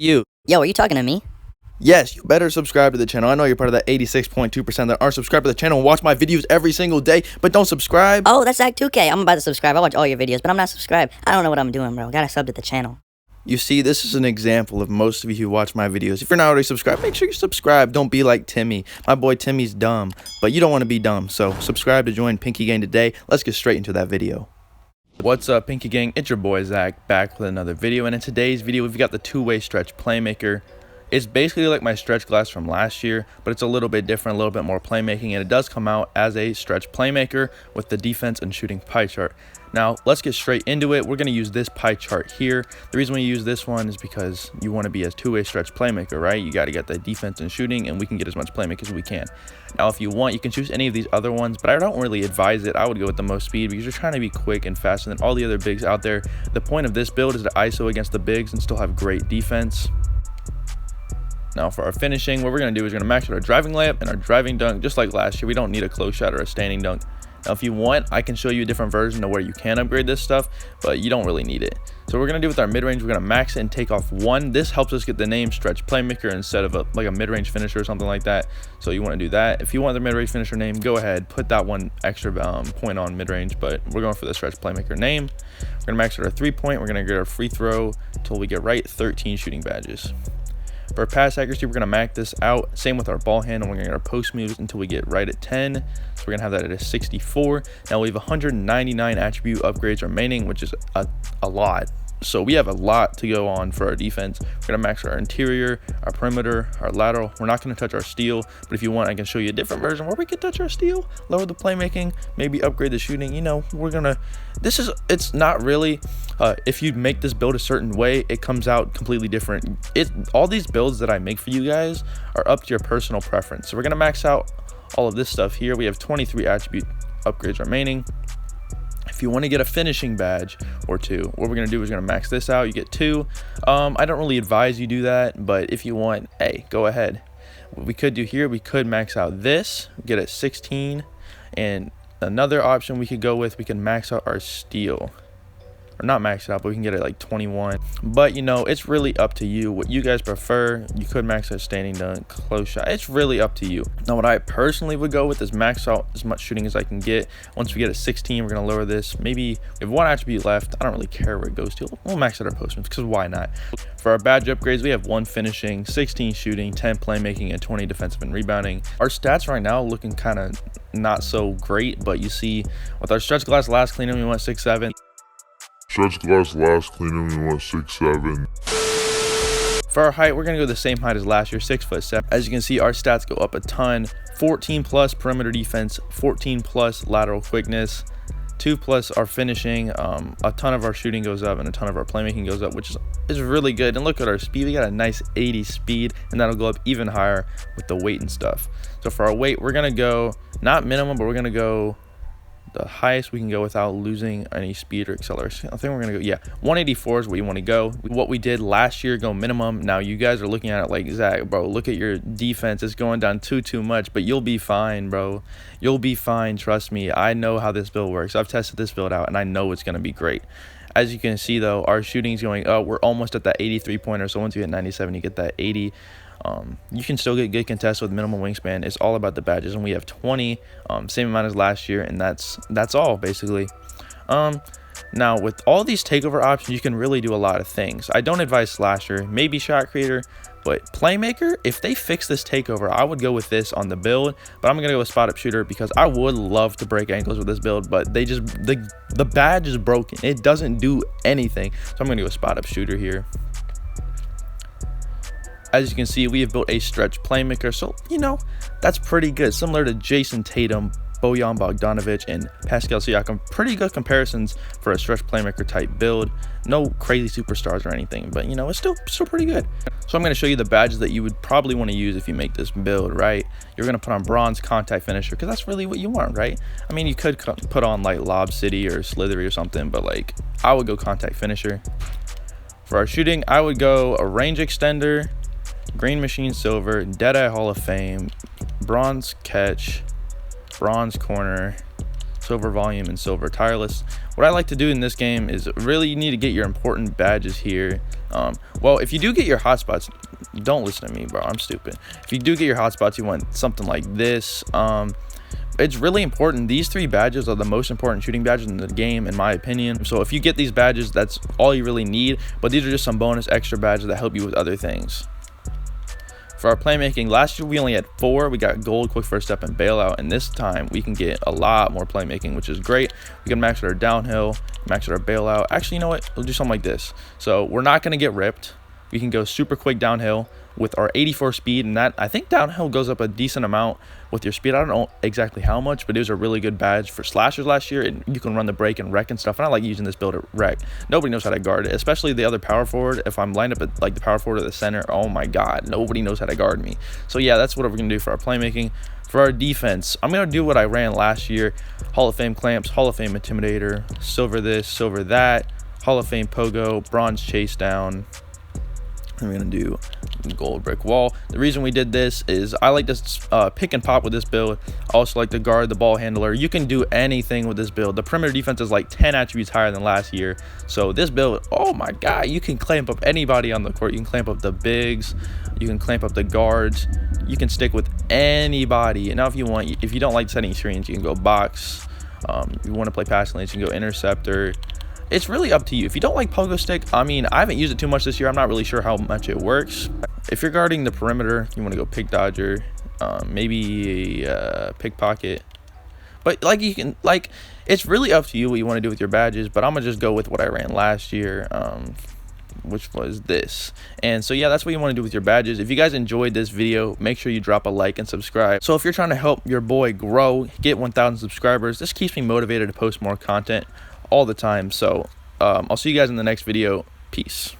You. Yo, are you talking to me? Yes, you better subscribe to the channel. I know you're part of that 86.2% that aren't subscribed to the channel and watch my videos every single day, but don't subscribe. Oh, that's Zach 2K. I'm about to subscribe. I watch all your videos, but I'm not subscribed. I don't know what I'm doing, bro. Gotta sub to the channel. You see, this is an example of most of you who watch my videos. If you're not already subscribed, make sure you subscribe. Don't be like Timmy. My boy Timmy's dumb, but you don't want to be dumb. So subscribe to join Pinky Gang today. Let's get straight into that video. What's up, Pinky Gang? It's your boy Zach back with another video, and in today's video we've got the two-way Stretch Playmaker. It's basically like my stretch glass from last year, but it's a little bit different, a little bit more playmaking, and it does come out as a Stretch Playmaker with the defense and shooting pie chart. Now let's get straight into it. We're going to use this pie chart here. The reason we use this one is because you want to be a two-way Stretch Playmaker, right? You got to get the defense and shooting, and we can get as much playmaking as we can. Now if you want, you can choose any of these other ones, but I don't really advise it. I would go with the most speed because you're trying to be quick and faster than all the other bigs out there. The point of this build is to ISO against the bigs and still have great defense. Now for our finishing, what we're going to do is we're going to max out our driving layup and our driving dunk. Just like last year, we don't need a close shot or a standing dunk. Now if you want, I can show you a different version of where you can upgrade this stuff, but you don't really need it. So what we're going to do with our mid-range, we're going to max it and take off 1. This helps us get the name Stretch Playmaker instead of like a mid-range finisher or something like that. So you want to do that. If you want the mid-range finisher name, go ahead, put that one extra point on mid-range, but we're going for the Stretch Playmaker name. We're going to max out our 3-point. We're going to get our free throw until we get right 13 shooting badges. For our pass accuracy, we're going to max this out. Same with our ball handle. We're going to get our post moves until we get right at 10. So we're going to have that at a 64. Now we have 199 attribute upgrades remaining, which is a lot. So we have a lot to go on for our defense. We're going to max our interior, our perimeter, our lateral. We're not going to touch our steal, but if you want, I can show you a different version where we can touch our steal, lower the playmaking, maybe upgrade the shooting. You know, we're going to, it's not really, if you make this build a certain way, it comes out completely different. All these builds that I make for you guys are up to your personal preference. So we're going to max out all of this stuff here. We have 23 attribute upgrades remaining. If you want to get a finishing badge or 2, what we're going to do is we're going to max this out. You get 2. I don't really advise you do that, but if you want, hey, go ahead. What we could do here, we could max out this, get it 16, and another option we could go with, we can max out our steal. Or not max it out, but we can get it like 21. But you know, it's really up to you what you guys prefer. You could max out standing dunk, close shot. It's really up to you. Now what I personally would go with is max out as much shooting as I can get. Once we get a 16, we're going to lower this. Maybe we have 1 attribute left. I don't really care where it goes to. We'll max out our postmans because why not? For our badge upgrades, we have 1 finishing, 16 shooting, 10 playmaking, and 20 defensive and rebounding. Our stats right now looking kind of not so great, but you see with our stretch glass last cleanup, we went 6'7". Stretch glass last cleanup, we went 6'7". For our height, we're going to go the same height as last year, 6'7". As you can see, our stats go up a ton. 14 plus perimeter defense, 14 plus lateral quickness, 2 plus our finishing. A ton of our shooting goes up and a ton of our playmaking goes up, which is really good. And look at our speed. We got a nice 80 speed, and that'll go up even higher with the weight and stuff. So for our weight, we're going to go not minimum, but we're going to go the highest we can go without losing any speed or acceleration. I think we're gonna go, yeah, 184 is where you want to go. What we did last year, go minimum. Now you guys are looking at it like, Zach, bro, look at your defense, it's going down too much, but you'll be fine, bro. You'll be fine, trust me. I know how this build works. I've tested this build out and I know it's gonna be great. As you can see though, our shooting's going up. We're almost at that 83 pointer, so once you hit 97 you get that 80. You can still get good contests with minimal wingspan. It's all about the badges, and we have 20, same amount as last year, and that's all basically. Now with all these takeover options, you can really do a lot of things. I don't advise slasher, maybe shot creator, but playmaker, if they fix this takeover, I would go with this on the build, but I'm gonna go with spot up shooter because I would love to break ankles with this build, but they just the badge is broken. It doesn't do anything, so I'm gonna go spot up shooter here. As you can see, we have built a Stretch Playmaker, so you know that's pretty good, similar to Jason Tatum, Bojan Bogdanovic, and Pascal Siakam. Pretty good comparisons for a Stretch Playmaker type build. No crazy superstars or anything, but you know, it's still pretty good. So I'm going to show you the badges that you would probably want to use if you make this build, right? You're going to put on bronze contact finisher because that's really what you want, right? I mean, you could put on like Lob City or Slithery or something, but like I would go contact finisher. For our shooting, I would go a range extender, green machine silver, Deadeye Hall of Fame, bronze catch, bronze corner, silver volume, and silver tireless. What I like to do in this game is really you need to get your important badges here, Well, if you do get your hotspots, don't listen to me, bro, I'm stupid. If you do get your hotspots, you want something like this. It's really important. These 3 badges are the most important shooting badges in the game, in my opinion. So if you get these badges, that's all you really need, but these are just some bonus extra badges that help you with other things. For our playmaking, last year we only had 4. We got gold, quick first step, and bailout, and this time we can get a lot more playmaking, which is great. We can max out our downhill, max out our bailout. Actually, you know what, we'll do something like this. So we're not going to get ripped. We can go super quick downhill with our 84 speed, and that, I think downhill goes up a decent amount with your speed. I don't know exactly how much, but it was a really good badge for slashers last year, and you can run the break and wreck and stuff, and I like using this build at wreck. Nobody knows how to guard it, especially the other power forward. If I'm lined up at like the power forward at the center, oh my god, nobody knows how to guard me. So yeah, that's what we're gonna do for our playmaking. For our defense, I'm gonna do what I ran last year: Hall of Fame clamps, Hall of Fame intimidator, silver this, silver that, Hall of Fame pogo, bronze chase down. We're gonna do gold brick wall. The reason we did this is I like to pick and pop with this build. I also like to guard the ball handler. You can do anything with this build. The perimeter defense is like 10 attributes higher than last year. So this build, oh my god, you can clamp up anybody on the court. You can clamp up the bigs, you can clamp up the guards, you can stick with anybody. And now if you want, if you don't like setting screens, you can go box. If you want to play passing lanes, you can go interceptor. It's really up to you. If you don't like pogo stick, I mean, I haven't used it too much this year. I'm not really sure how much it works. If you're guarding the perimeter, you want to go pick dodger, maybe pickpocket. But like, you can, like, it's really up to you what you want to do with your badges, but I'm gonna just go with what I ran last year, which was this. And so yeah, that's what you want to do with your badges. If you guys enjoyed this video, make sure you drop a like and subscribe. So if you're trying to help your boy grow, get 1,000 subscribers, this keeps me motivated to post more content all the time. So I'll see you guys in the next video. Peace.